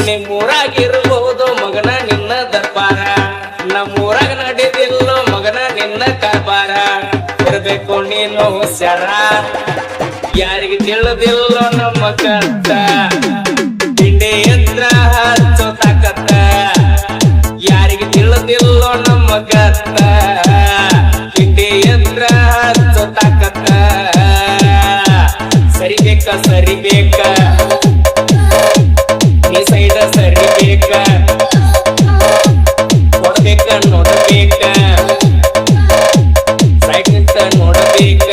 ನಿಮ್ಮೂರಾಗಿರ್ಬಹುದು ಮಗನ ನಿನ್ನ ದರ್ಬಾರ, ನಮ್ಮೂರಾಗ ನಡೆದಿಲ್ಲೋ ಮಗನ ನಿನ್ನ ಕಾರ್ಬಾರ. ಇರ್ಬೇಕು ನೀನು ಹುಷಾರ, ಯಾರಿಗೆ ತಿಳಿದಿಲ್ಲೋ ನಮ್ಮ ಕತ್ತ. ತಿಂಡಿ ಯಂತ್ರ ಹಚ್ಚೋ ತಾಕತ್ತ, ಯಾರಿಗೆ ತಿಳಿದಿಲ್ಲೋ ನಮ್ಮ ಕತ್ತ. ತಿಂಡಿ ಯಂತ್ರ ಹಚ್ಚೋ ತಾಕತ್ತ. ಸರಿಬೇಕ ಸರಿಬೇಕ ಈ ಸೈಡ ಸರಿಬೇಕ, ಕೊಡ್ಬೇಕ ನೋಡಬೇಕ, ಸೈಡ್ ನಿಂತ ನೋಡಬೇಕ.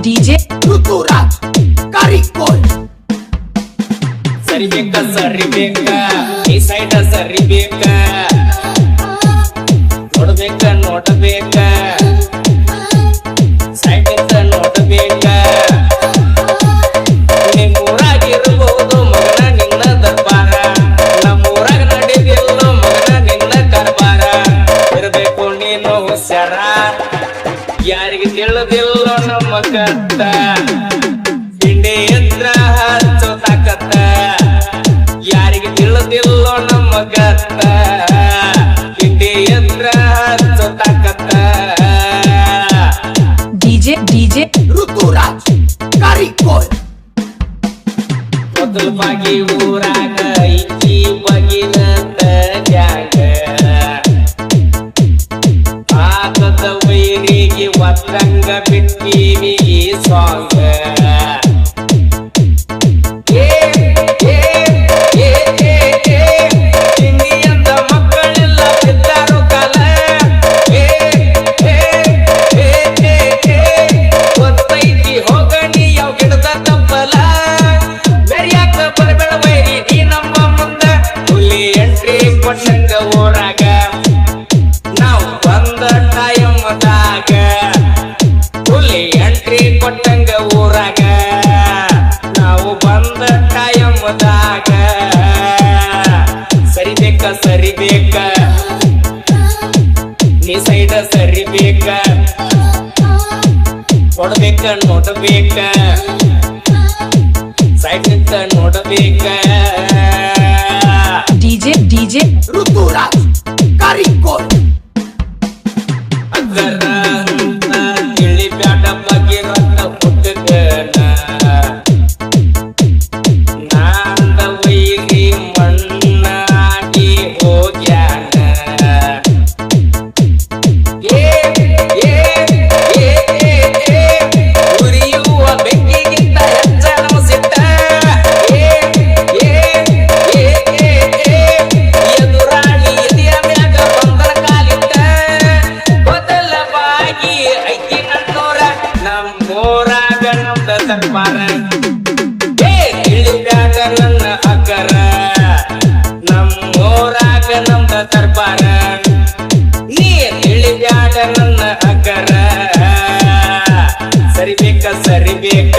ಡಿಜೆ ಋತುರಾಜ್ ಕಾರಿಕೋಲ್. ಸರಿಬೇಕ ಸರಿಬೇಕ ಈ ಸೈಡ ಸರಿಬೇಕ, ನೋಡಬೇಕ ನೋಡಬೇಕ, ಸೈಡ್ ನಿಂತ ನೋಡಬೇಕ. ನಿಮ್ಮೂರಾಗಿರ್ಬಹುದು ಮಗನ ನಿನ್ನ ದರ್ಬಾರ, ನಮ್ಮೂರಾಗ ನಡೆದಿಲ್ಲೋ ಮಗನ ನಿನ್ನ ಕಾರ್ಬಾರ. ಇರ್ಬೇಕು ನೀನು ಹುಷಾರ, ಯಾರಿಗೆ ತಿಳಿದಿಲ್ಲೋ ನಮ್ಮ ಕತ್ತ. ತಿಂಡಿ ಯಂತ್ರ ಹಚ್ಚೋ ತಾಕತ್ತ, ಯಾರಿಗೆ ತಿಳಿದಿಲ್ಲೋ ನಮ್ಮ ಕತ್ತ. ತಿಂಡಿ ಯಂತ್ರ ಹಚ್ಚೋ ತಾಕತ್ತ. ಡಿಜೆ ಋತುರಾಜ್ ಕಾರಿಕೋಲ್. ಮೊದಲು ಬಾಗಿ ಊರಾಗ ಇಕ್ಕಿ ಬಗಿನ ಜಾಗ, ಆತದ ವೈರಿಗೆ ಒತ್ತಂಗ ಬಿಟ್ಟೀವಿ ಈ ಸಾಂಗ. ತಿಂಡಿಯಂದ ಮಕ್ಕಳೆಲ್ಲ ಬಿದ್ದಾರು ಕಾಲ. ಗೊತ್ತೈತಿ ಹೋಗಣಿ ಯಾವ ಗಿಡದ ತಪ್ಪಲ. ಬೆರಿಯಾಕ ಬರಬೇಡ ವೈರಿ ನೀ ನಮ್ಮ ಮುಂದ. ಹುಲಿ ಎಂಟ್ರಿ ಕೊಟ್ಟಂಗ ಊರಾಗ ನಾವು ಬಂದ ಟೈಮದಾಗ. ಹುಲಿ ಎಂಟ್ರಿ ಕೊಟ್ಟಂಗ ಊರಾಗ ನಾವು ಬಂದ ಟೈಮದಾಗ. ಸರಿಬೇಕ ಸರಿಬೇಕ ನೀ ಸೈಡ ಸರಿಬೇಕ, ಕೊಡ್ಬೇಕ ನೋಡಬೇಕ, ಸೈಡ್ ನಿಂತ ನೋಡಬೇಕ. ಡಿಜೆ ಋತುರಾಜ್ ಕಾರಿಕೋಲ್. ಅಗರ ಅಂತ ತಿಳಿಬ್ಯಾಡ ಬಗೆರತ್ತ ಹುಡುಗನ, ನಾಂದ ವೈರಿ ಮಣ್ಣಾಗಿ ಹೋಗ್ಯಾನ. ಉರಿಯುವ ಬೆಂಕಿಗಿಂತ ಹೆಚ್ಚ ನಮ್ಮ ಸಿಟ್ಟ. ಎದುರಾಳಿ ಎದೆಯ ಮ್ಯಾಗ ಬಂದರ ಕಾಲಿಟ್ಟ. ಬದಲವಾಗಿ ಐತಿ ನನ್ನೂರ, ನಮ್ಮೂರಾಗ ನಮ್ದ ದರ್ಬಾರ. ತಿಳಿಬ್ಯಾಡ ನನ್ನ ಅಕ್ಕರ, ನಮ್ಮೂರಾಗ ನಮ್ದ ದರ್ಬಾರ. ನೀ ತಿಳಿಬ್ಯಾಡ ನನ್ನ ಅಕ್ಕರ. ಸರಿಬೇಕ ಸರಿಬೇಕ